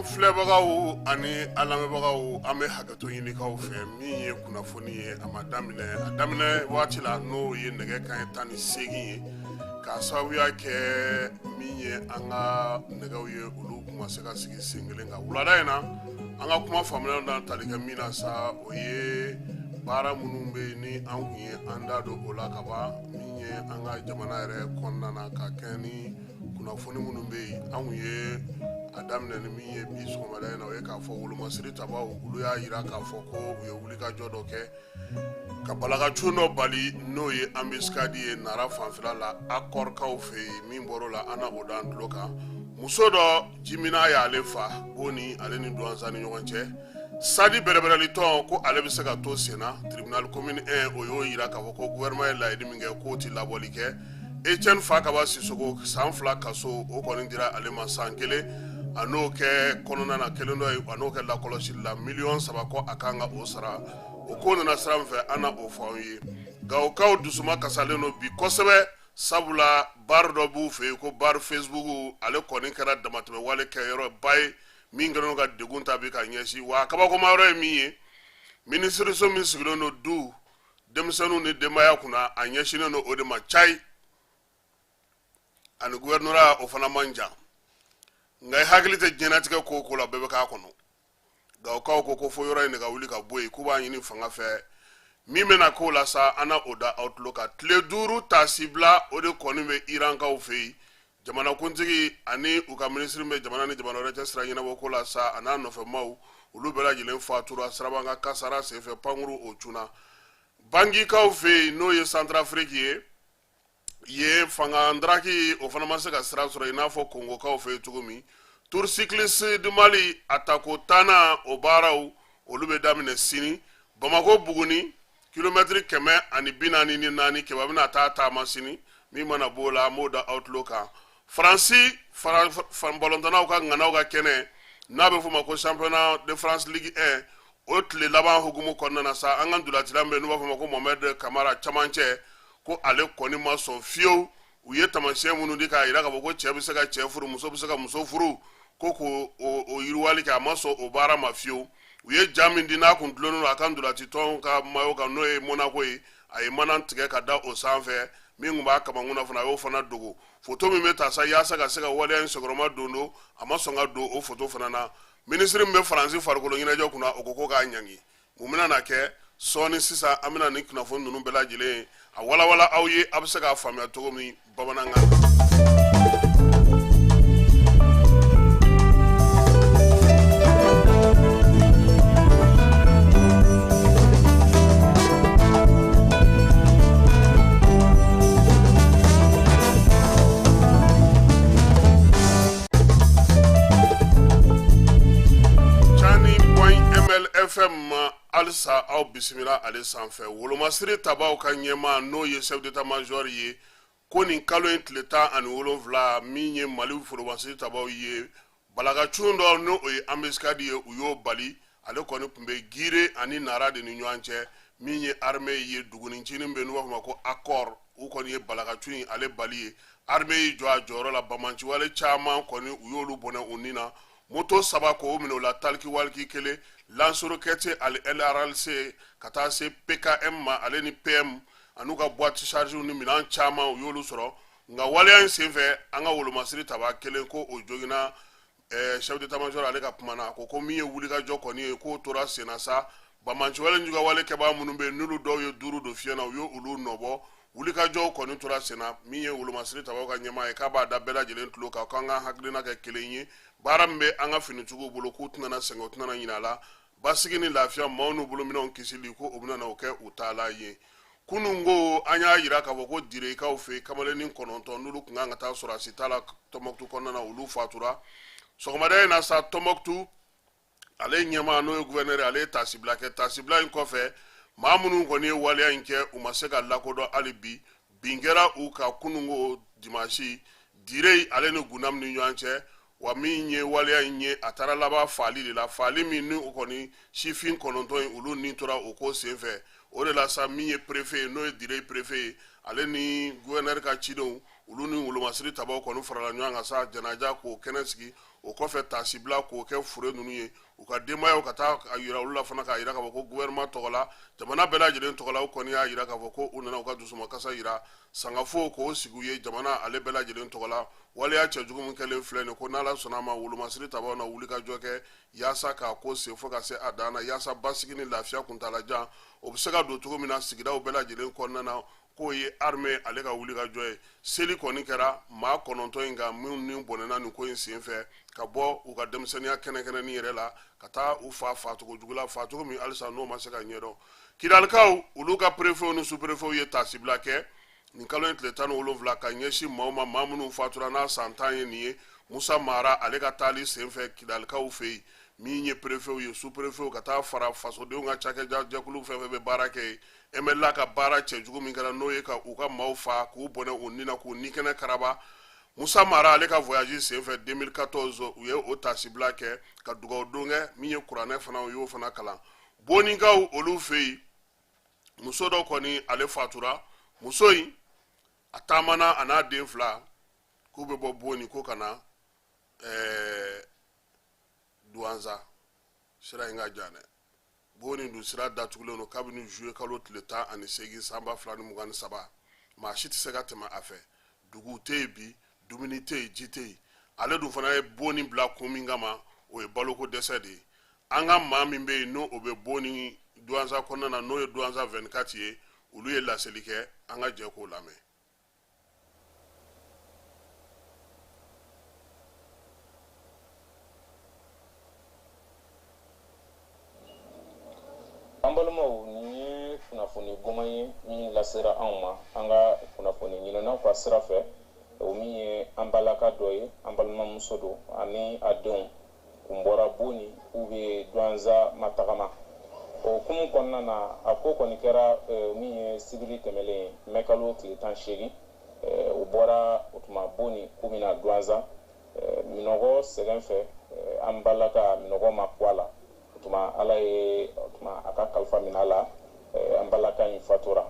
filɛbagaw ani alamɛbagaw an bɛ hakɛto ɲini k'aw fɛ min ye kunnafoni ye a ma daminɛ waati la n'o ye nɛgɛ kanɲɛ 18 ye k'a sababuya kɛ min ye an ka nɛgɛw ye olu kuma se ka sigi sen kelen kan wulada in na an ka kuma faamuyaw na tali kɛ min na sa o ye baara minnu bɛ yen ni an kun ye an da don o la ka ban min ye an ka jamana yɛrɛ kɔnɔna na ka kɛ ni kunnafoni minnu bɛ yen an kun ye a daminɛ ni min ye bi sɔgɔmada in na o ye k'a fɔ wolomasiri tabaw olu y'a jira k'a fɔ ko u ye wulikajɔ dɔ kɛ ka balakacun dɔ bali n'o ye ambiskadi ye nara fanfɛla la akɔrikaw fɛ yen min bɔr'o la an na o da an tulo kan muso dɔ jimina y'ale fa Boni ale ni Douentza ni ɲɔgɔn cɛ sadi bɛrɛbɛrɛlitɔn ko ale bɛ se ka to sen na tribunal commune 1 o y'o jira k'a fɔ ko gouvernement ye laɲini min kɛ k'o tɛ labɔli kɛ Etienne Fakaba Sisoko san 2 kaso o kɔni dira ale ma san 1 a n'o kɛ kɔnɔna na kelen dɔ ye a n'o kɛ lakɔlɔsili la $3 ko a kan ka o sara o ko nana sira min fɛ an na o fɔ anw ye nka o kaw dusuma kasalen don bi kosɛbɛ sabula baara dɔ b'u fɛ yen ko baara Facebook ale kɔni kɛra damatɛmɛ wale kɛ yɔrɔ ba ye min kɛlen ka degun ta bi ka ɲɛsin wa kabakoma yɔrɔ ye min ye minisiriso min sigilen don du denmisɛnninw ni denbaya kunna a ɲɛsinnen don o de ma cayi ani gouvernorat o fana man jan nka i hakili tɛ diɲɛnatigɛ ko o ko la bɛɛ bɛ k'a kɔnɔ nka o kaw ko fo yɔrɔ in de ka wuli ka bɔ yen k'u b'a ɲini fanga fɛ min bɛna k'o la sa an na o da aw tulo kan tile 5 tasibila o de kɔni bɛ Irankaw fɛ yen jamanakuntigi ani u ka minisiri bɛ jamana ni jamana wɛrɛ cɛ sira ɲɛnabɔ ko la sa a n'a nɔfɛmaw olu bɛɛ lajɛlen fatura Sirabanka kasara senfɛ pankuru o cunna Bangikaw fɛ yen n'o ye Centrafrique ye fanga ndaraki o fana ma se ka sira sɔrɔ i n'a fɔ Kongokaw fɛ yen cogo min Tour cycliste du Mali atako tana o baaraw olu bɛ daminɛ sini Bamako Buguni kilomɛtiri 144 kɛmɛ bɛna taa taama sini min mana b'o la m'o da aw tulo kan Faransi balɔntanaw ka ŋanaw ka kɛnɛ n'a bɛ f'o ma ko championnat de France Ligue 1 o tile laban hukumu kɔnɔna na sa an ka ndolatilan bɛ n'u b'a fɔ ma ko Mohamed Kamara camancɛ ko ale kɔni ma sɔn fiyewu u ye tamasiyɛn minnu di k'a jira k'a fɔ ko cɛ bɛ se ka cɛ furu muso bɛ se ka muso furu ko k'o yiriwali kɛ a ma sɔn o baara ma fiyewu u ye ja min di n'a kun dulonnen don a ka ndolatitɔn ka mayo kan n'o ye Monaco ye a ye mana tigɛ ka da o sanfɛ min tun b'a kamakun na fana a y'o fana dogo foto min bɛ ta sa yaasa ka se ka waleya in sɛgɛrɛma don a ma sɔn ka don o foto fana na minisiri min bɛ Faransi farikolo ɲɛnajɛ kunna o ko k'a ɲangi mun bɛna na kɛ sɔɔni sisan an bɛna ni kunnafoni ninnu bɛɛ lajɛlen a walawala aw ye a bɛ se k'a faamuya cogo min bamanankan na. FM alisa aw bisimila ale sanfɛ wolomasiri tabaw ka ɲɛma n'o ye chef d'état-major ye ko nin kalo in tile 17 min ye Mali wolomasiri tabaw ye balakacun dɔ n'o ye ambiskadi ye u y'o bali ale kɔni tun bɛ gire ani nara de ni ɲɔgɔn cɛ min ye armée ye dugunicinin bɛ n'u b'a fɔ ma ko accord u kɔni ye balakacun in ale bali ye armée yi jɔ a jɔyɔrɔ la bamanciwale caman kɔni u y'olu bɔnɛ u ni na moto 3 ko minɛ o la taliki waliki kelen lansorokɛte ale LRLC ka taa se PKM ma ale ni PM an'u ka boîte charge ni minɛn caman u y'olu sɔrɔ nka waleya in senfɛ an ka wolomasiri taba kelen ko o jogina chef d'état-major ale ka kuma na ko min ye wulikajɔ kɔni ye k'o tora senna sa bamanciwale juga wale kɛbaa minnu bɛ n'olu dɔw ye 5 do fiɲɛ na u ye olu nɔbɔ wulikajɔw kɔni tora senna min ye wolomasiri tabaw ka ɲɛmaa ye k'a b'a da bɛɛ lajɛlen tulo kan k'an ka hakilina kɛ kelen ye baara min bɛ an ka finitigiw bolo k'u tɛna sɛgɛn u tɛna ɲinɛ a la basigi ni lafiya maaw n'u bolominɛw kisili ko o bɛna o kɛ u taala ye kunun ko an y'a jira k'a fɔ ko Direkaw fɛ kamalenin 9 n'olu tun kan ka taa sɔrɔ a si t'a la Tɔnbɔkutu kɔnɔna na olu fatura sɔgɔmada in na sa Tɔnbɔkutu ale ɲɛmaa n'o ye gouverneur ale ye tasibila kɛ tasibila in kɔfɛ maa minnu kɔni ye waleya in kɛ u ma se ka lakodɔn hali bi bin kɛra u ka kunun ko dimanche Dire ale ni Gunam ni ɲɔgɔn cɛ wa min ye waleya in ye a taara laban faali de la faali min ni o kɔni sifin 9 in olu ni tora o ko senfɛ o de la sa min ye préfet n'o ye Dire préfet ye ale ni gouverneur ka cidenw olu ni wolomasiri tabaw kɔni farala ɲɔgɔn kan sa janaja k'o kɛnɛ sigi o kɔfɛ tasibila k'o kɛ fure ninnu ye u ka denbayaw ka taa a yira olu la fana k'a yira k'a fɔ ko gouvernement tɔgɔ la jamana bɛɛ lajɛlen tɔgɔ la u kɔni y'a yira k'a fɔ ko u nana u ka dusumakasa yira sangafo k'o sigi u ye jamana ale bɛɛ lajɛlen tɔgɔ la waleya cɛjugu min kɛlen filɛ nin ko n'ala sɔnna a ma wolomasiri tabaw na wuli ka jɔ kɛ yaasa k'a ko sen fo ka se a dan na yaasa basigi ni lafiya kuntalajan o bɛ se ka don cogo min na sigidaw bɛɛ lajɛlen kɔnɔna na k'o ye armée ale ka wuli ka jɔ ye seli kɔni kɛra maa 9 in kan minnu ni bɔnɛna nin ko in sen fɛ ka bɔ u ka denmisɛnniya kɛnɛkɛnɛni yɛrɛ la ka taa u fa facogo jugu la facogo min halisa n'o ma se ka ɲɛdɔn kidalikaw olu ka préfet ni sous-préfet ye tasibila kɛ nin kalo in tile 17 ka ɲɛsin maaw ma maa minnu fatura n'a san 10 ye nin ye Musa Mara ale ka taali sen fɛ kidalikaw fɛ yen min ye préfet ye sous-préfet ka taa fara fasodenw ka cakɛda jɛkulu fɛn fɛn bɛ baara kɛ yen MLA ka baara cɛjugu min kɛra n'o ye ka u ka maaw fa k'u bɔnɛ u ni na k'u ni kɛnɛ karaba Musa Mara ale ka voyage sen fɛ 2014 u ye o tasibila kɛ ka dugawu don kɛ min ye kuranɛ fana u y'o fana kalan bonikaw olu fɛ yen muso dɔ kɔni ale fatura muso in a taamana a n'a den 2 k'u bɛ bɔ boni ko ka na Douanza sira in ka jan dɛ boni dun sira datugulen don kabini juillet kalo tile 18 san 2023 maa si tɛ se ka tɛmɛ a fɛ dugu tɛ yen bi dumuni tɛ yen ji tɛ yen ale dun fana ye boni bila kun min kama o ye baloko dɛsɛ de ye an ka maa min bɛ yen n'o o bɛ boni Douanza kɔnɔna na n'o ye Douanza 24 ye olu ye laseli kɛ an ka jɛ k'o lamɛn. An balimaw nin ye kunnafoni goman ye min lasera anw ma an ka kunnafoni ɲininaw ka sira fɛ o min ye an balaka dɔ ye an balimamuso don ani a denw kun bɔra boni k'u bɛ Douanza matagama o hukumu kɔnɔna na a ko kɔni kɛra min ye sibiri tɛmɛlen mɛ kalo tile 18 u bɔra o tuma boni k'u bɛna Douanza minɔgɔ sɛgɛn fɛ an balaka minɔgɔ ma bɔ a la tuma ala ye tuma a ka kalifa minɛ a la an balaka in fatura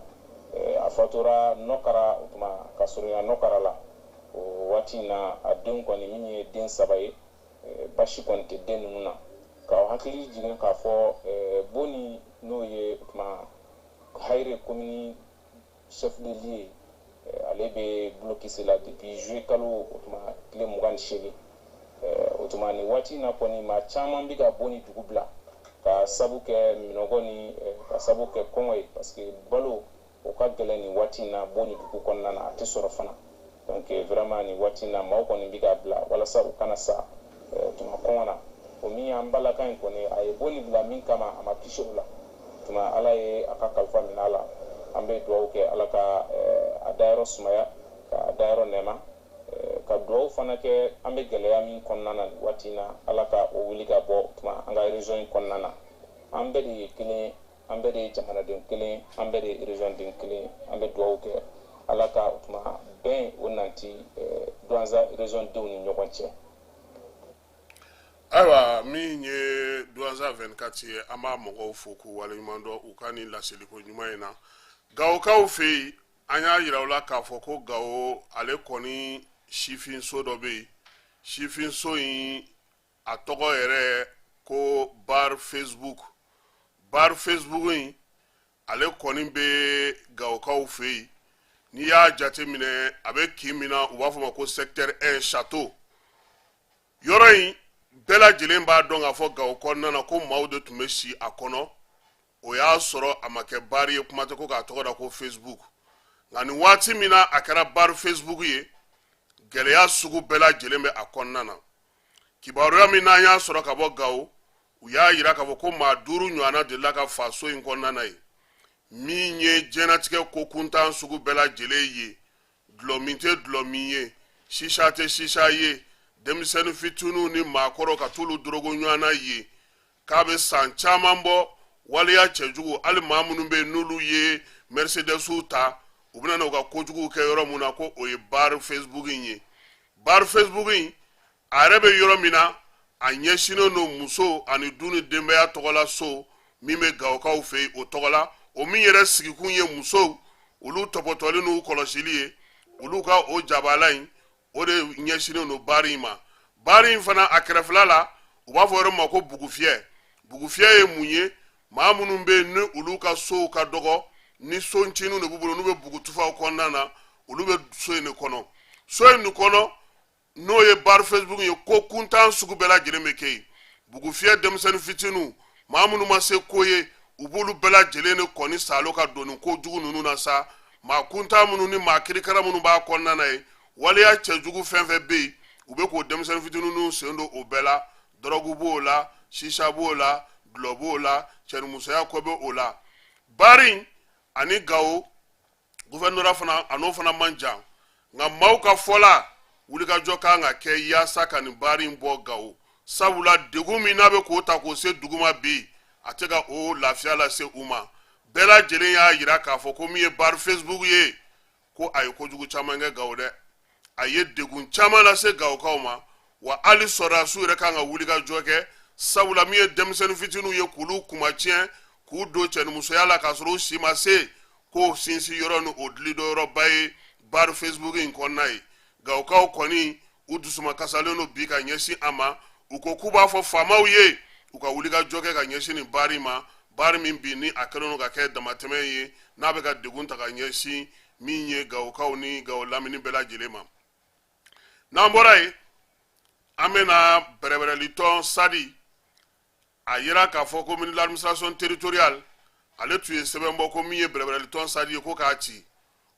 a fatura nɔkara tuma ka surunya nɔkara la o waati in na a den kɔni min ye den 3 ye basi kɔni tɛ den ninnu na ka hakili jigin k'a fɔ boni n'o ye tuma Hayire commune chef de lieu ale bɛ blocus la depuis juillet kalo tuma tile 28 o tuma ni waati in na kɔni maa caman bɛ ka boni dugu bila ka sabu kɛ minɔgɔ ni ka sabu kɛ kɔngɔ ye parce que balo o ka gɛlɛn ni waati in na boni dugu kɔnɔna na a tɛ sɔrɔ fana donc vraiment ni waati in na maaw kɔni bɛ ka bila walasa u kana sa tuma kɔngɔ na o min an balaka in kɔni a ye boni bila min kama a ma kisi o la tuma ala ye a ka kalifa minɛ a la an bɛ dugawu kɛ ala ka a dayɔrɔ sumaya ka a dayɔrɔ nɛɛma ka dugawu fana kɛ an bɛ gɛlɛya min kɔnɔna na waati in na ala ka o wuli ka bɔ tuma an ka région in kɔnɔna na an bɛɛ de ye kelen an bɛɛ de ye jamanaden kelen an bɛɛ de ye région den kelen an bɛ dugawu kɛ ala ka tuma bɛn o nanti Douanza région denw ni ɲɔgɔn cɛ. Ayiwa min ye Douanza 24 ye an b'a mɔgɔw fo k'u waleɲuman dɔn u ka nin laseliko ɲuman in na Gawokaw fɛ yen an y'a yira u la k'a fɔ ko Gawo ale kɔni sifinso dɔ bɛ yen sifinso in a tɔgɔ yɛrɛ ko bar Facebook in ale kɔni bɛ Gawokaw fɛ yen n'i y'a jateminɛ a bɛ kin min na u b'a fɔ ma ko secteur 1 château yɔrɔ in bɛɛ lajɛlen b'a dɔn k'a fɔ Gawo kɔnɔna na ko maaw de tun bɛ si a kɔnɔ o y'a sɔrɔ a ma kɛ bari ye kuma tɛ ko k'a tɔgɔ da ko Facebook nka nin waati min na a kɛra bari Facebook ye gɛlɛya sugu bɛɛ lajɛlen bɛ a kɔnɔna na kibaruya min n'an y'a sɔrɔ ka bɔ Gawo u y'a yira k'a fɔ ko maa 5 ɲɔgɔnna delila ka fa so in kɔnɔna na ye min ye diɲɛlatigɛ ko kuntan sugu bɛɛ lajɛlen ye dulɔ min tɛ dulɔ min ye sisa tɛ sisa ye denmisɛnnin fitininw ni maakɔrɔ ka t'olu dorogo ɲɔgɔnna ye k'a bɛ san caman bɔ waleya cɛjugu hali maa minnu bɛ yen n'olu ye Mercedesiw ta u bɛna n'u ka kojugu kɛ yɔrɔ min na ko o ye bar Facebook in ye bar Facebook in a yɛrɛ bɛ yɔrɔ min na a ɲɛsinnen don muso ani du ni denbaya tɔgɔ la so min bɛ Gawokaw fɛ yen o tɔgɔ la o min yɛrɛ sigikun ye musow olu tɔpɔtɔlen n'u kɔlɔsili ye olu ka o jabala in o de ɲɛsinnen don bari in ma bari in fana a kɛrɛfɛla la u b'a fɔ yɔrɔ ma ko bugufiyɛ ye mun ye maa minnu bɛ yen ni olu ka sow ka dɔgɔ ni so nciniw de b'u bolo n'u bɛ bugutufaw kɔnɔna na olu bɛ so in de kɔnɔ so in de kɔnɔ n'o ye bari Facebook ye ko kuntan sugu bɛɛ lajɛlen bɛ kɛ yen bugufiyɛ denmisɛnnin fitininw maa minnu ma se ko ye u b'olu bɛɛ lajɛlen de kɔni salo ka don nin ko jugu ninnu na sa maa kuntan minnu ni maa kirikara minnu b'a kɔnɔna na ye waleya cɛjugu fɛn fɛn bɛ yen u bɛ k'o denmisɛnnin fitininw sen don o bɛɛ la dɔrɔgu b'o la shisha b'o la gulɔ b'o la cɛnimusoya ko bɛ o la bari ani Gawo gouvernement fana ano fana man jan nka maaw ka fɔla wulikajɔ kan ka kɛ yaasa ka nin bari in bɔ Gawo sabula degun min n'a bɛ k'o ta k'o se duguma bi a tɛ ka o lafiya lase u ma bɛɛ lajɛlen y'a yira k'a fɔ ko min ye bari Facebook ye ko a ye kojugu caman kɛ Gawo dɛ a ye degun caman lase Gawokaw ma wa hali sɔrɔdasiw yɛrɛ kan ka wulikajɔ kɛ sabula min ye denmisɛnnin fitininw ye k'olu kuma tiɲɛ k'u don cɛnimusoya la k'a sɔrɔ u si ma se k'o sinsin yɔrɔ ni o dili dɔ yɔrɔba ye bari Facebook in kɔnɔna ye Gawokaw kɔni u dusuma kasalen don bi ka ɲɛsin a ma u ko k'u b'a fɔ faamaw ye u ka wulikajɔ kɛ ka ɲɛsin nin bari ma bari min bi ni a kɛlen don ka kɛ damatɛmɛ ye n'a bɛ ka degun ta ka ɲɛsin min ye Gawokaw ni Gawo lamini bɛɛ lajɛlen ma n'an bɔra yen an bɛna bɛrɛbɛrɛlitɔn Sadi a yira k'a fɔ ko ministre de l'administration territoriale ale tun ye sɛbɛn bɔ ko min ye bɛrɛbɛrɛlitɔn Sadi ye ko k'a ci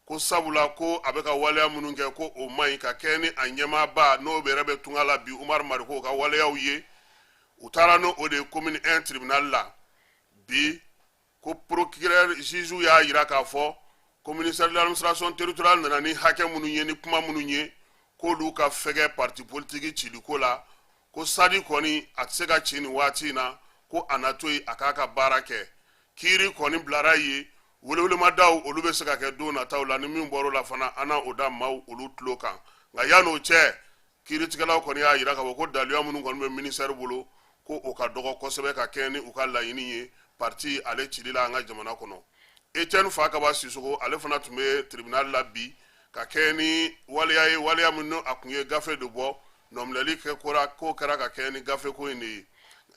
ko sabula ko a bɛ ka waleya minnu kɛ ko o man ɲi ka kɛ ni a ɲɛmaaba n'o yɛrɛ bɛ tunga la bi Umaru Mariko ka waleyaw ye u taara n'o de ye commune 1 tribunal la bi ko procureur juge y'a yira k'a fɔ ko ministère de l'administration territoriale nana ni hakɛ minnu ye ni kuma minnu ye k'olu ka fɛgɛ parti politique ciliko la ko Sadi kɔni a tɛ se ka ci nin waati in na ko a na to yen a k'a ka baara kɛ kiiri kɔni bilara ye welewelemaadaw olu bɛ se ka kɛ don nataw la ni min bɔr'o la fana an na o da maaw olu tulo kan nka yan'o cɛ kiiritigɛlaw kɔni y'a yira k'a fɔ ko daliluya minnu kɔni bɛ ministère bolo ko o ka dɔgɔ kosɛbɛ ka kɛ ni u ka laɲini ye parti ale cili la an ka jamana kɔnɔ Etienne Fakaba Sisoko ale fana tun bɛ tribunal la bi ka kɛ ni waleya ye waleya min a kun ye gafe de bɔ nɔminɛli k'o kɛra ka kɛ ni gafe ko in de ye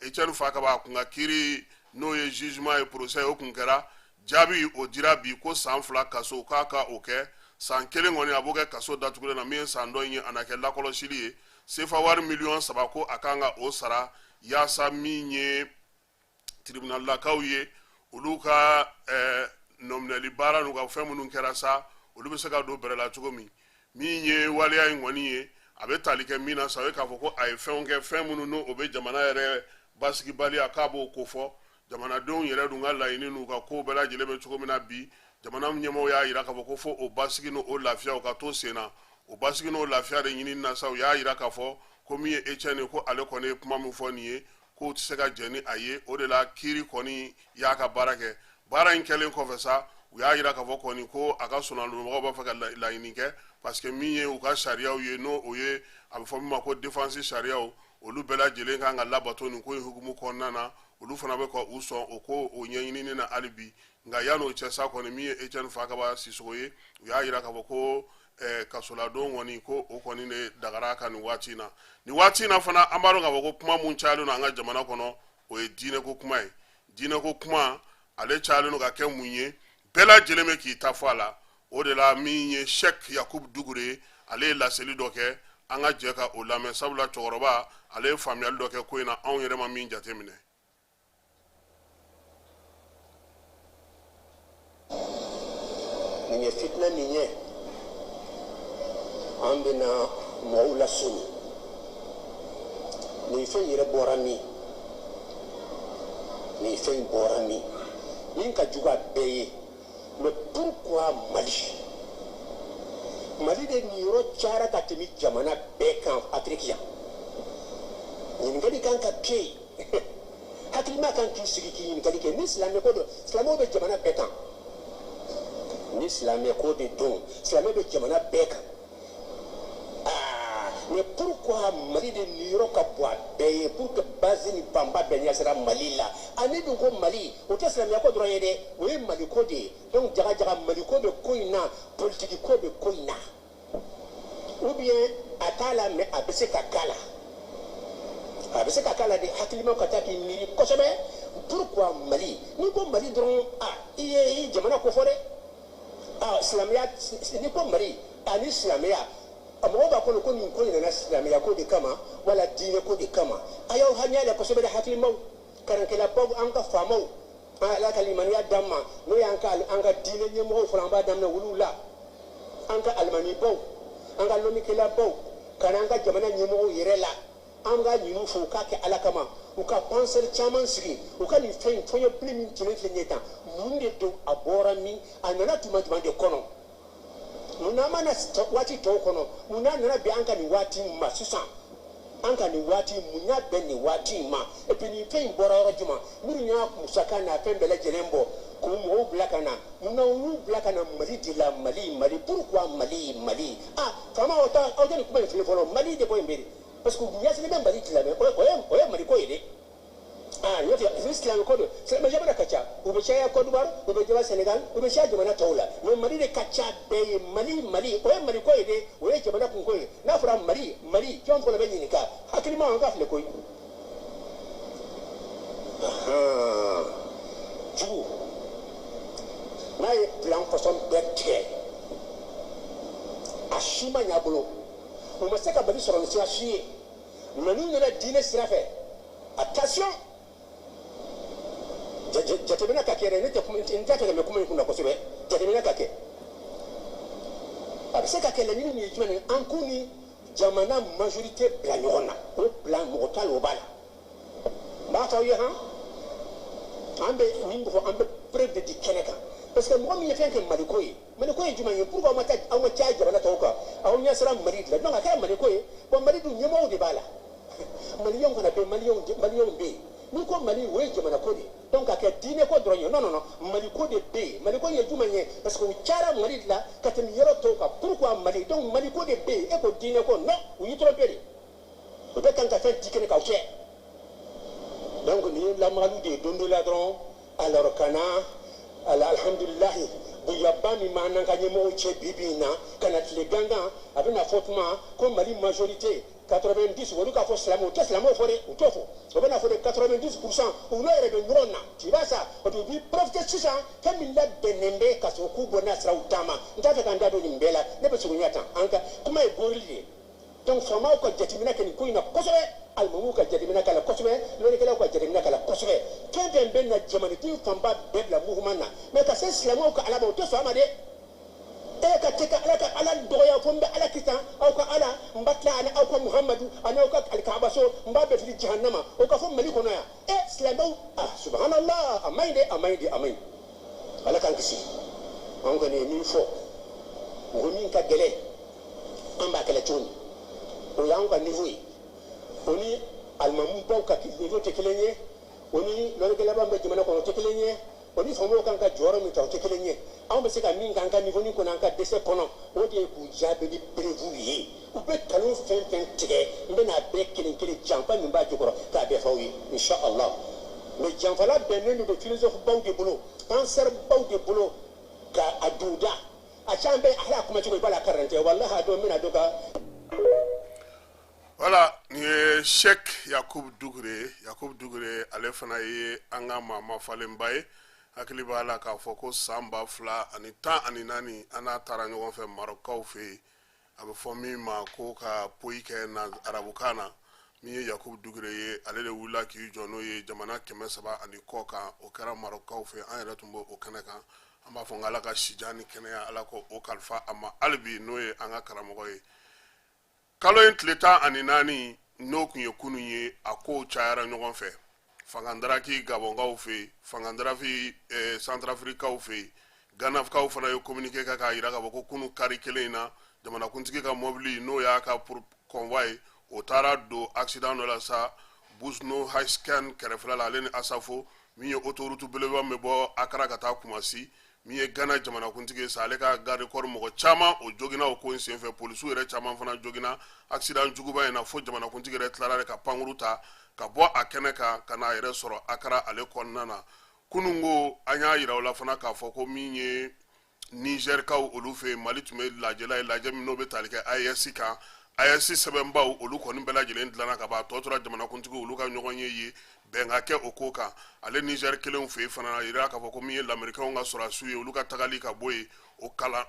Etienne Fakaba a kun ka kiiri n'o ye jugement ye procès o kun kɛra jaabi o dira bi ko san 2 kaso k'a ka o kɛ san 1 kɔni a b'o kɛ kaso datugulen na min ye san dɔ in ye a na kɛ lakɔlɔsili ye sefa wari $3 ko a kan ka o sara yaasa min ye tribunal lakaw ye olu ka nɔminɛli baara n'u ka fɛn minnu kɛra sa olu bɛ se ka don bɛrɛ la cogo min ye waleya in kɔni ye a bɛ tali kɛ min na sa o ye k'a fɔ ko a ye fɛnw kɛ fɛn minnu n'o o bɛ jamana yɛrɛ basigibaliya k'a b'o ko fɔ jamanadenw yɛrɛ dun ka laɲini n'u ka ko bɛɛ lajɛlen bɛ cogo min na bi jamana ɲɛmɔgɔw y'a yira k'a fɔ ko fo o basigi n'o lafiya o ka to sen na o basigi n'o lafiya de ɲini na sa u y'a yira k'a fɔ ko min ye Etienne ko ale kɔni ye kuma min fɔ nin ye k'o tɛ se ka jɛn ni a ye o de la kiiri kɔni y'a ka baara kɛ baara in kɛlen kɔfɛ sa u y'a yira k'a fɔ kɔni ko a ka sɔnnalimɔgɔw b'a fɛ ka laɲini kɛ parce que min ye u ka sariyaw ye n'o o ye a bɛ fɔ min ma ko défense sariyaw olu bɛɛ lajɛlen kan ka labato nin ko in hukumu kɔnɔna na olu fana bɛ ka u sɔn o ko o ɲɛɲinini na hali bi nka yan'o cɛ sa kɔni min ye Etienne Fakaba Sisoko ye u y'a yira k'a fɔ ko kasoladon kɔni ko o kɔni de dagara ka nin waati in na fana an b'a dɔn k'a fɔ ko kuma mun cayalen don an ka jamana kɔnɔ o ye diinɛko kuma ye diinɛko kuma ale cayalen don ka kɛ mun ye bɛɛ lajɛlen bɛ k'i ta fɔ a la o de la min ye Sheikh Yakubu Dugure ale ye laseli dɔ kɛ an ka jɛ ka o lamɛn sabula cɛkɔrɔba ale ye faamuyali dɔ kɛ ko in na anw yɛrɛ ma min jateminɛ. Nin ye fitina min ye an bɛna mɔgɔw lasonni nin fɛn yɛrɛ bɔra min nin fɛn bɔra min min ka jugu a bɛɛ ye mais pourquoi Mali de nin yɔrɔ cayara ka tɛmɛ jamana bɛɛ kan Afiriki yan ɲininkali kan ka kɛ yen hakilima kan k'i sigi k'i ɲininkali kɛ ni silamɛ ko don silamɛw bɛ jamana bɛɛ kan ni silamɛ ko de don silamɛ bɛ jamana bɛɛ kan mais pourquoi Mali de nin yɔrɔ ka bɔ a bɛɛ ye pour que base ni fanba bɛɛ ɲɛsira Mali la ani dun ko Mali o tɛ silamɛya ko dɔrɔn ye dɛ o ye Mali ko de ye donc jagajaga Mali ko bɛ ko in na politique ko bɛ ko in na ou bien a t'a la mais a bɛ se ka k'a la a bɛ se ka k'a la de hakilima ka taa k'i miiri kosɛbɛ pourquoi Mali n'i ko Mali dɔrɔn i ye jamana kofɔ dɛ silamɛya n'i ko Mali ani silamɛya a mɔgɔw b'a kɔnɔ ko nin ko in nana silamɛya ko de kama wala diinɛ ko de kama a y'aw hamiya kosɛbɛ dɛ hakilimaw karankɛlabaw an ka faamaw ala ka limaniya d'an ma n'o y'an ka diinɛ ɲɛmɔgɔw fana an b'a daminɛ olu la an ka alimamibaw an ka lɔnnikɛlabaw ka n'an ka jamana ɲɛmɔgɔw yɛrɛ la an ka ɲin'u fɛ u k'a kɛ ala kama u ka penseur caman sigi u ka nin fɛn in tɔɲɔbili min cilen filɛ ɲɛ tan mun de don a bɔra min a nana tuma jumɛn de kɔnɔ mun n'a ma na waati tɔw kɔnɔ mun n'a nana bɛn an ka nin waati ma sisan an ka nin waati mun y'a bɛn nin waati ma et puis nin fɛn in bɔra yɔrɔ jumɛn minnu y'a musaka n'a fɛn bɛɛ lajɛlen bɔ k'u mɔgɔw bila ka na munna u y'u bila ka na Mali de la Mali pourquoi Mali faama aw tɛ nin kuma in fili fɔlɔ Mali de bɔ yen bere parce que u ɲɛsinnen bɛ Mali de la o ye Mali ko ye dɛ n'o tɛ silamɛ ko don silamɛ jamana ka ca u bɛ caya Côte d'Ivoire u bɛ caya Sénégal u bɛ caya jamana tɔw la mais Mali de ka ca bɛɛ ye Mali o ye Mali ko ye dɛ o ye jamana kun ko ye n'a fɔra Mali jɔn fɔlɔ bɛ ɲininka hakilima an ka filɛ koyi jugu n'a ye plan pɔsɔn bɛɛ tigɛ a si ma ɲɛ a bolo u ma se ka Mali sɔrɔ ni sira si ye mais n'u nana diinɛ sira fɛ attention jateminɛ ka kɛ dɛ n tɛ tɛmɛ kuma in kunna kosɛbɛ jateminɛ ka kɛ a bɛ se ka kɛ laɲini nin ye jumɛn ye an k'u ni jamana majorité bila ɲɔgɔn na o plan mɔgɔ t'a la o b'a la n b'a fɔ aw ye an bɛ min fɔ an bɛ preuve de di kɛnɛ kan parce que mɔgɔ min ye fɛn kɛ Mali ko ye jumɛn ye pourquoi aw ma caya jamana tɔw kan aw ɲɛ sera Mali de la donc a kɛra Mali ko ye bon Mali dun ɲɛmɔgɔw de b'a la maliyɛnw fana bɛ maliyɛnw bɛ yen n'i ko Mali o ye jamana ko de donc a kɛ diinɛ ko dɔrɔn ye non Mali ko de bɛ yen Mali ko ye jumɛn ye parce que u cayara Mali de la ka tɛmɛ yɔrɔ tɔw kan pourquoi Mali donc Mali ko de bɛ yen e ko diinɛ ko non u y'i trompé de u bɛ kan ka fɛn di kɛnɛ k'aw cɛ donc nin ye lamagalu de ye don dɔ la dɔrɔn alors kana alhamdulilahi bonyaba min b'an n'an ka ɲɛmɔgɔw cɛ bi in na ka na tile gangan a bɛna fɔ tuma ko Mali majorité 90 olu k'a fɔ silamɛw u tɛ silamɛw fɔ dɛ u t'o fɔ o bɛna fɔ de 90% u n'o yɛrɛ bɛ ɲɔgɔn na tu vois ça o tuma u b'i profiter sisan fɛn min labɛnnen bɛ ka sɔrɔ k'u bɔ n'a siraw taama n t'a fɛ ka n da don nin bɛɛ la ne bɛ surunya tan an ka kuma ye borili de ye donc faamaw ka jateminɛ kɛ nin ko in na kosɛbɛ alimamuw ka jateminɛ k'a la kosɛbɛ lɔnnikɛlaw ka jateminɛ k'a la kosɛbɛ fɛn fɛn bɛ na jamanaden fanba bɛɛ bila mouvement na mais ka se silamɛw ka ala ma o tɛ sɔn a ma dɛ ka tɛ ka ala dɔgɔya fo n bɛ ala kita aw ka ala n ba tila ani aw ka Muhamadu ani aw ka alikaaba so n b'a bɛɛ fili jahannama o ka fɔ Mali kɔnɔ yan silamɛw subhanallah a maɲi dɛ ala k'an kisi an kɔni ye min fɔ mɔgɔ min ka gɛlɛn an b'a kɛlɛ cogo min o y'anw ka niveau ye o ni alimamubaw ka niveau tɛ kelen ye o ni lɔnnikɛlabaw bɛ jamana kɔnɔ o tɛ kelen ye o ni faamaw kan ka jɔyɔrɔ min ta o tɛ kelen ye anw bɛ se ka min k'an ka niveau ni kɔnɔ an ka dɛsɛ kɔnɔ o de ye k'u jaabi ni preuve ye u bɛ nkalon fɛn fɛn tigɛ n bɛna a bɛɛ kelen kelen janfa min b'a jukɔrɔ k'a bɛɛ f'aw ye inshallah mais janfala bɛnnen don philosophe baw de bolo penseur baw de bolo ka a don da a can bɛ ala kuma cogo i b'a la karantɛ wallahi a don n bɛna dɔ ka voilà nin ye Sheikh Yakubu Dugure ale fana ye an ka maa falenba ye hakili b'a la k'a fɔ ko san 2014 an n'a taara ɲɔgɔn fɛ Marɔkaw fɛ yen a bɛ fɔ min ma ko ka poyi kɛ arabukan na min ye Yakubu Dugure ye ale de wulila k'i jɔ n'o ye jamana 300 ani kɔ kan o kɛra Marɔkaw fɛ an yɛrɛ tun b'o kɛnɛ kan an b'a fɔ n ala ka sijan ni kɛnɛya ala ko o kalifa a ma hali bi n'o ye an ka karamɔgɔ ye kalo in tile 14 n'o kun ye kunun ye a kow cayara ɲɔgɔn fɛ fangandaraki gabɔnkaw fɛ yen fangandarafi santarafirikaw fɛ yen ganafikaw fana ye communiqué k'a jira k'a fɔ ko kunu kari kelen in na jamanakuntigi ka mobili n'o y'a ka convoi o taara don accident dɔ la sa Busno Haiskan kɛrɛfɛla la ale ni Asafo min ye autoroute belebeleba min bɛ bɔ Akara ka taa Kumasi min ye Gana jamanakuntigi sa ale ka garde corps mɔgɔ caman o jogina o ko in senfɛ polisiw yɛrɛ caman fana jogina accident juguba in na fo jamanakuntigi yɛrɛ tilara ka pankuru ta ka bɔ a kɛnɛ kan ka n'a yɛrɛ sɔrɔ Akara ale kɔnɔna na kunungo an y'a yira o la fana k'a fɔ ko min ye Nigerkaw olu fɛ Mali tun bɛ lajɛla ye lajɛ min n'o bɛ tali kɛ AES kan ayasi sɛbɛnbaw olu kɔni bɛɛ lajɛlen dilanna ka ban tɔ tora jamanakuntigi olu ka ɲɔgɔn ye bɛn ka kɛ o ko kan ale Niger kelenw fɛ fana yira k'a fɔ ko min ye lamɛrikɛnw ka sɔrɔsiw ye olu ka tagali ka bɔ yen o kalan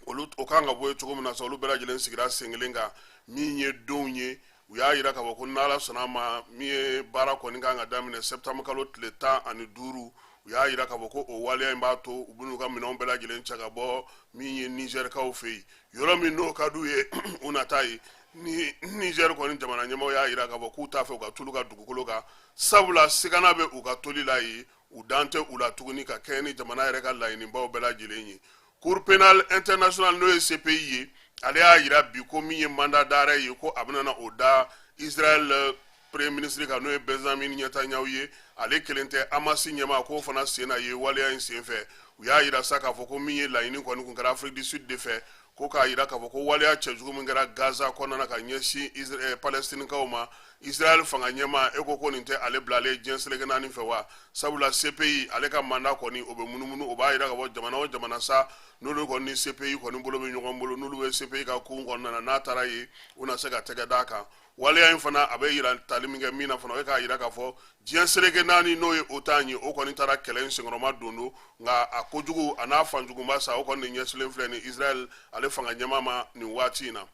olu o kan ka bɔ yen cogo min na sa olu bɛɛ lajɛlen sigira sen kelen kan min ye denw ye u y'a yira k'a fɔ ko n'Ala sɔnna ma min ye baara kɔni kan ka daminɛ septembre kalo tile 15 u y'a yira k'a fɔ ko o waleya in b'a to u bɛn'u ka minɛnw bɛɛ lajɛlen cɛ ka bɔ min ye Nigerkaw fɛ yen yɔrɔ min n'o ka d'u ye u nata ye ni Niger kɔni jamana ɲɛmaaw y'a yira k'a fɔ k'u t'a fɛ u ka tulu ka dugukolo kan sabula sigana bɛ u ka toli la yen u dan tɛ u la tuguni ka kɛɲɛ ni jamana yɛrɛ ka laɲinibaw bɛɛ lajɛlen ye Cour pénale internationale n'o ye CPI ye ale y'a yira bi ko min ye mandat d'arrêt ye ko a bɛna o da Israel premier ministre ka n'o ye Benjamin Netanyahu ye ale kelen tɛ Hamas ɲɛmaa k'o fana sen na ye waleya in senfɛ u y'a yira sa k'a fɔ ko min ye laɲini kɔni kun kɛra Afrique du Sud de fɛ ko k'a yira k'a fɔ ko waleya cɛjugu min kɛra Gaza kɔnɔna ka ɲɛsin Palestinikaw ma Israel fanga ɲɛmaa e ko nin tɛ ale bila ale diɲɛ seleke naani fɛ wa sabula CPI ale ka mandat kɔni o bɛ munumunu o b'a yira k'a fɔ jamana o jamana sa n'olu kɔni ni CPI kɔni bolo bɛ ɲɔgɔn bolo n'olu bɛ CPI ka kun kɔnɔna na n'a taara ye u na se ka tɛgɛ d'a kan waleya in fana a bɛ yira tali min kɛ min na fana o ye k'a yira k'a fɔ diɲɛ seleke naani n'o ye OTAN ye o kɔni taara kɛlɛ in senkɔrɔma don nka a kojugu a n'a fanjuguba sa o kɔni ɲɛsilen filɛ ni Israel ale fanga ɲɛmaa ma nin waati in na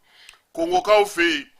Kongokaw fɛ yen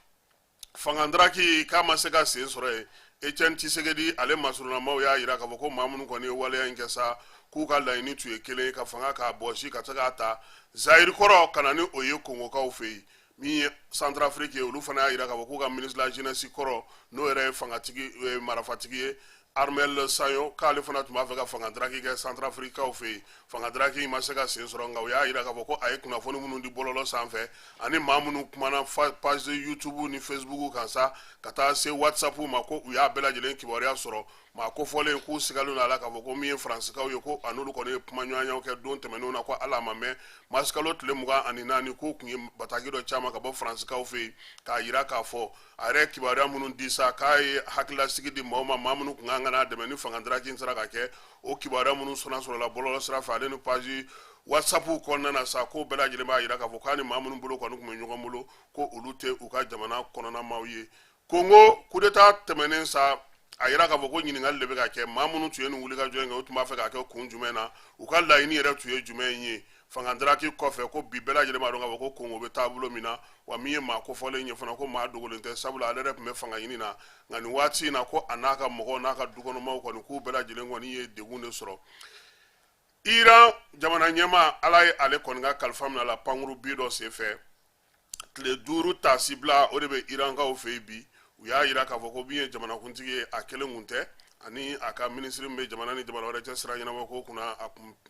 fangadaraki k'a ma se ka sen sɔrɔ yen Etienne Tshisekedi ale masurunamaw y'a yira k'a fɔ ko maa minnu kɔni ye waleya in kɛ sa k'u ka laɲini tun ye kelen ye ka fanga k'a bɔsi ka se k'a ta Zaire kɔrɔ ka na ni o ye Kongokaw fɛ yen min ye Centrafrique ye olu fana y'a yira k'a fɔ k'u ka ministre de la jeunesse kɔrɔ n'o yɛrɛ ye fangatigi marafatigi ye Armel Sanyo k'ale fana tun b'a fɛ ka fangadaraki kɛ Centrafricaw fɛ yen fangadaraki ma se ka sen sɔrɔ nka u y'a yira k'a fɔ ko a ye kunnafoni minnu di bɔlɔlɔ sanfɛ ani maa minnu kumana page YouTube ni Facebook kan sa ka taa se WhatsApp ma ko u y'a bɛɛ lajɛlen kibaruya sɔrɔ maa kofɔlen k'u sigalen don a la k'a fɔ ko min ye Faransikaw ye ko a n'olu kɔni ye kuma ɲɔgɔnyaw kɛ don tɛmɛnenw na ko hali a ma mɛn masikalo tile 24 k'o tun ye bataki dɔ caman ka bɔ Faransikaw fɛ yen k'a yira k'a fɔ a yɛrɛ kibaruya minnu di sa k'a ye hakilasigi di maaw ma maa minnu kun kan ka n'a dɛmɛ ni fangadaraki sera ka kɛ o kibaruya minnu sɔrɔla bɔlɔlɔ sira fɛ ale ni page WhatsApp kɔnɔna na sa ko bɛɛ lajɛlen b'a yira k'a fɔ k'a ni maa minnu bolo kɔni tun bɛ ɲɔgɔn bolo ko olu tɛ u ka jamana kɔnɔna maaw ye Congo coup d'état tɛmɛnen sa a yira k'a fɔ ko ɲininkali de bɛ ka kɛ maa minnu tun ye nin wulikajɔ in kɛ o tun b'a fɛ k'a kɛ kun jumɛn na u ka laɲini yɛrɛ tun ye jumɛn ye fangadaraki kɔfɛ ko bi bɛɛ lajɛlen b'a dɔn k'a fɔ ko Congo bɛ taabolo min na wa min ye maa kofɔlen ye fana ko maa dogolen tɛ sabula ale yɛrɛ tun bɛ fanga ɲini na nka nin waati in na ko a n'a ka mɔgɔw n'a ka dukɔnɔmaw kɔni k'u bɛɛ lajɛlen kɔni ye degun de sɔrɔ Iran jamana ɲɛmaa ala ye ale kɔni ka kalifa minɛ a la pankuru bi dɔ senfɛ tile 5 tasibila o de bɛ Irankaw fɛ yen bi u y'a yira k'a fɔ ko min ye jamanakuntigi ye a kelen kun tɛ ani a ka minisiri min bɛ jamana ni jamana wɛrɛ cɛ sira ɲɛnabɔ ko kunna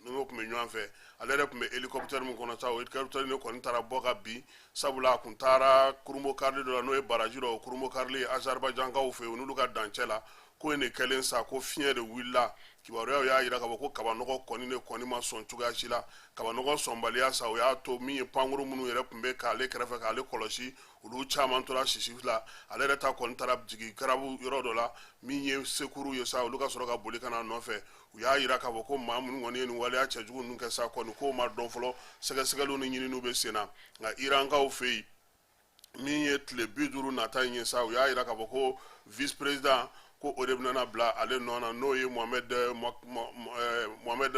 n'o tun bɛ ɲɔgɔn fɛ ale yɛrɛ tun bɛ hélicoptère min kɔnɔ sa o hélicoptère ne kɔni taara bɔ ka bin sabula a kun taara Kurmo Karili dɔ la n'o ye baraji dɔ o Kurmo Karili Azerbaïdjankaw fɛ yen n'olu ka dancɛ la ko in de kɛlen sa ko fiɲɛ de wulila kibaruyaw y'a yira k'a fɔ ko kabanɔgɔ kɔni de kɔni ma sɔn cogoya si la kabanɔgɔ sɔnbaliya sa o y'a to min ye pankuru minnu yɛrɛ tun bɛ k'ale kɛrɛfɛ k'ale kɔlɔsi olu caman tora sisi la ale yɛrɛ ta kɔni taara jigin garabu yɔrɔ dɔ la min ye sekuru ye sa olu ka sɔrɔ ka boli ka na nɔfɛ u y'a yira k'a fɔ ko maa minnu kɔni ye nin waleya cɛjugu ninnu kɛ sa kɔni k'o ma dɔn fɔlɔ sɛgɛsɛgɛliw ni ɲininiw bɛ sen na nka Irankaw fɛ yen min ye tile 50 nata in ye sa u y'a yira k'a fɔ ko vice président ko o de bɛna bila ale nɔ na n'o ye Mohamed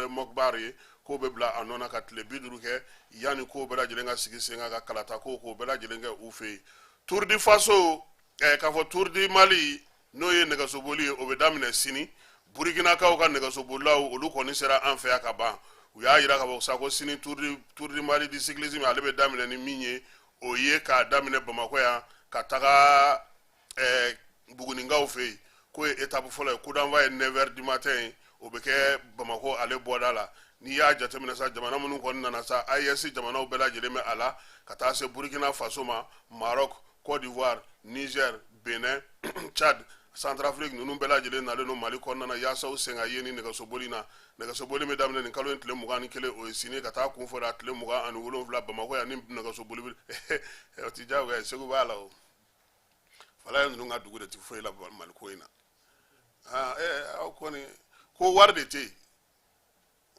Mokbar ye k'o bɛ bila a nɔ na ka tile 50 kɛ yanni k'o bɛɛ lajɛlen ka sigi sen kan ka kalata k'o bɛɛ lajɛlen kɛ u fɛ yen Tour du Faso k'a fɔ Tour du Mali n'o ye nɛgɛsoboli ye o bɛ daminɛ sini Burkinakaw ka nɛgɛsobolilaw olu kɔni sera an fɛ yan ka ban u y'a yira k'a fɔ sa ko sini Tour du Mali di cyclisme ale bɛ daminɛ ni min ye o ye k'a daminɛ Bamakɔ yan ka taga Buguninkaw fɛ yen ko ye étape fɔlɔ ye coup d'envoi ye 9h du matin o bɛ kɛ Bamakɔ ale bɔda la n'i y'a jateminɛ sa jamana minnu kɔni nana sa AES jamanaw bɛɛ lajɛlen bɛ a la ka taa se Burkina Faso ma Maroc Côte d'Ivoire Niger Benin Tchad Centrafrique ninnu bɛɛ lajɛlen nalen don Mali kɔnɔna na yaasa u sen ka ye ni nɛgɛsoboli na nɛgɛsoboli bɛ daminɛ nin kalo in tile 21 o ye sini ka taa kun fɔ tile 27 Bamakɔ yan ni nɛgɛsoboli bɛ o ti diyagoya ye Segu b'a la o fala ye ninnu ka dugu de ti foyi la Mali ko in na aw kɔni ko wari de tɛ yen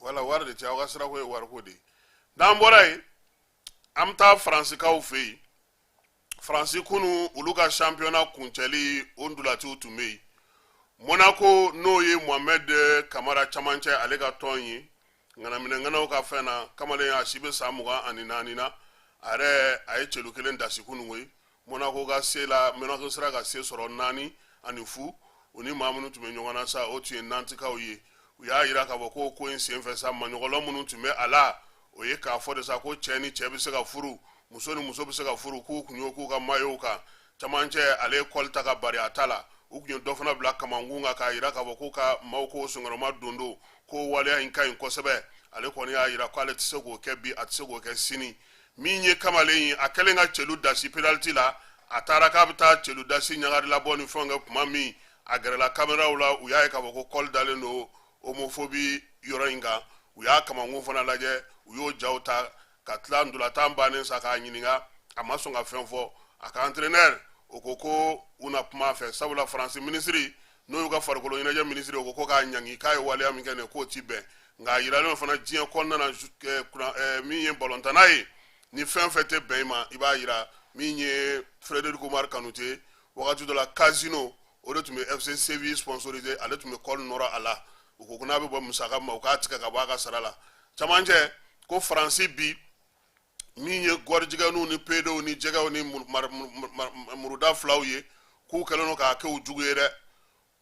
wala wari de tɛ aw ka sirako ye wariko de ye n'an bɔra yen an bɛ taa Faransikaw fɛ yen Faransi kunu olu ka championnat kuncɛli o ndulatiw tun bɛ yen Monaco n'o ye Mohamed Kamara camancɛ ale ka tɔn ye ŋanaminɛŋanaw ka fɛn na kamalen a si bɛ san 24 na a ye celu kelen dasi kunu ye Monaco ka se la Monaco sera ka se sɔrɔ 4 ani fu o ni maa minnu tun bɛ ɲɔgɔn na sa o tun ye Nantikaw ye u y'a jira k'a fɔ ko in senfɛ sa maɲɔgɔnlɔ minnu tun bɛ a la o ye k'a fɔ de sa ko cɛ ni cɛ bɛ se ka furu muso ni muso bɛ se ka furu k'u kun y'o k'u ka maillot kan camancɛ ale ye kɔli ta ka bari a ta la u kun ye dɔ fana bila kamankun kan k'a jira k'a fɔ k'u ka maaw ko sɔngɔrɔma don ko waleya in ka ɲi kosɛbɛ ale kɔni y'a jira k'ale tɛ se k'o kɛ bi a tɛ se k'o kɛ sini min ye kamalen ye a kɛlen ka celu dasi penalty la a taara k'a bɛ taa celu dasi ɲagari labɔ ni fɛnw kɛ kuma min a gɛrɛla kameraw la u y'a ye k'a fɔ ko kɔli dalen don homophobie yɔrɔ in kan u y'a kamankun fana lajɛ u y'o jaw ta ka tila ndulatan bannen sa k'a ɲininka a ma sɔn ka fɛn fɔ a ka entraîneur o ko u na kuma fɛ sabula Faransi minisiri n'o y'u ka farikolo ɲɛnajɛ minisiri o ko k'a ɲangi k'a ye waleya min kɛ nin k'o ti bɛn nka a yiralen fana diɲɛ kɔnɔna na min ye balontanna ye ni fɛn fɛn tɛ bɛn i ma i b'a jira min ye Frédéric Oumar Kanouté wagati dɔ la Casino o de tun bɛ FC Séville sponsorisé ale tun bɛ kɔli nɔrɔ a la u ko n'a bɛ bɔ musaka min ma u k'a tigɛ ka bɔ a ka sara la camancɛ ko Faransi bi min ye gɔrijɛgɛninw ni pedow ni jɛgɛw ni muruda filaw ye k'u kɛlen don k'a kɛ u jugu ye dɛ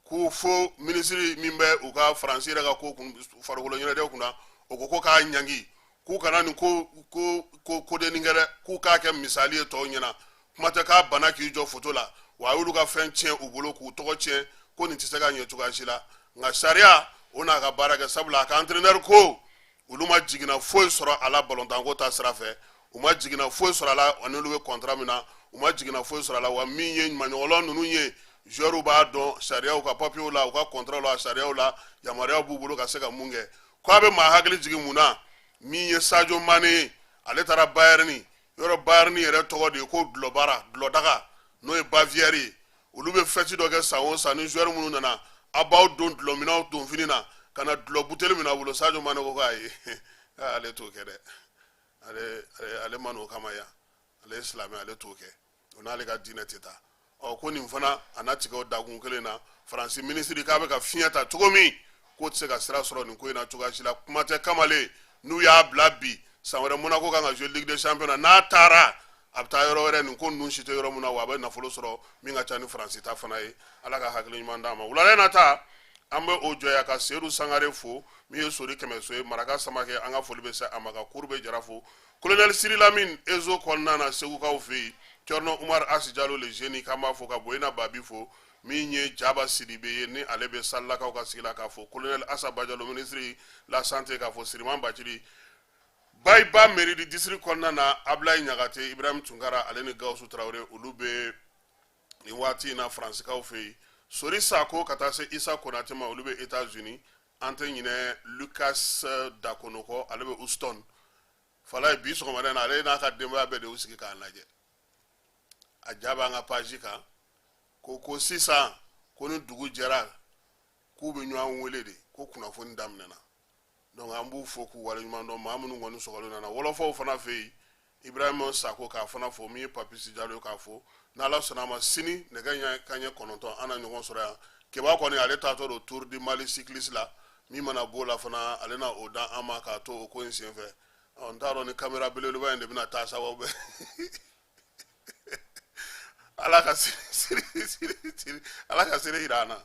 k'u fo minisiri min bɛ u ka Faransi yɛrɛ ka ko farikolo ɲɛnajɛw kunna o ko k'a ɲangi k'u kana nin ko denin kɛ dɛ k'u k'a kɛ misali ye tɔw ɲɛna kuma tɛ k'a bana k'i jɔ foto la wa a y'olu ka fɛn tiɲɛ u bolo k'u tɔgɔ tiɲɛ ko nin tɛ se ka ɲɛ cogoya si la nka sariya o n'a ka baara kɛ sabula a ka entraîneur ko olu ma jiginna foyi sɔrɔ a la balontanko ta sira fɛ u ma jiginna foyi sɔrɔ a la ani olu bɛ contrat min na u ma jiginna foyi sɔrɔ a la wa min ye maɲɔgɔnlɔ ninnu ye joueurs b'a dɔn sariyaw ka papiers la u ka contrat la sariyaw la yamaruyaw b'u bolo ka se ka mun kɛ k'a bɛ maa hakili jigin mun na min ye Sadio Mané ale taara Bayern yɔrɔ Bayern yɛrɛ tɔgɔ de ye ko dulɔdaga n'o ye Bavière ye olu bɛ fête dɔ kɛ san o san ni joueurs minnu nana a b'aw don dulɔminɛw don fini na ka na dulɔ buteli min na bolo Sadio Mané ko k'a ye ale t'o kɛ dɛ ale ma n'o kama yan ale ye silamɛ ale t'o kɛ o n'ale ka diinɛ tɛ taa ko nin fana a na tigɛ o dakun kelen na Faransi minisiri k'a bɛ ka fiɲɛ ta cogo min k'o tɛ se ka sira sɔrɔ nin ko in na cogoya si la kuma tɛ kamalen n'u y'a bila bi san wɛrɛ Monaco kan ka jouer Ligue des Champions n'a taara a bɛ taa yɔrɔ wɛrɛ nin ko ninnu si tɛ yɔrɔ min na wa a bɛ nafolo sɔrɔ min ka ca ni Faransi ta fana ye ala ka hakili ɲuman d'a ma wulada in na ta an bɛ o jɔya ka Seydou Sangare fo min ye Sori Kɛmɛso ye Maraka Samakɛ an ka foli bɛ se a ma ka Kurube Jara fo Colonel Siri Lamine Ezo kɔnɔna na Segukaw fɛ yen Thierno Oumar Asi Diallo le jeune k'an b'a fo ka Boyina Babi fo min ye Jaba Sidibe ye ni ale bɛ Salakaw ka sigi la k'a fɔ Colonel Assa Badialo ministre la santé k'a fɔ Siriman Bacili Bayiba mairie du district kɔnɔna na Ablaye Ɲagate Ibrahim Tunkara ale ni Gawusu Traoré olu bɛ nin waati in na Faransikaaw fɛ yen Sori Sako ka taa se Isa Konate ma olu bɛ États-Unis an tɛ ɲinɛ Lucas Dakonoko ale bɛ Houston fala ye bi sɔgɔmada in na ale n'a ka denbaya bɛɛ de y'u sigi k'a lajɛ a ja b'an ka page kan ko sisan ko ni dugu jɛra k'u bɛ ɲɔgɔn wele de ko kunnafoni daminɛna donc an b'u fo k'u waleɲuman dɔn maa minnu kɔni sɔgɔlen nana wɔlɔfɔw fana fɛ yen Ibrahima Sako k'a fana fɔ min ye Papisi Diallo k'a fɔ n'Ala sɔnna a ma sini nɛgɛ kanɲɛ 9 an na ɲɔgɔn sɔrɔ yan Keba kɔni ale taatɔ don Tour du Mali cycliste la min mana b'o la fana ale na o da an ma k'a to o ko in senfɛ n t'a dɔn ni caméra belebeleba in de bɛna taa sababu ala ka siri jira an na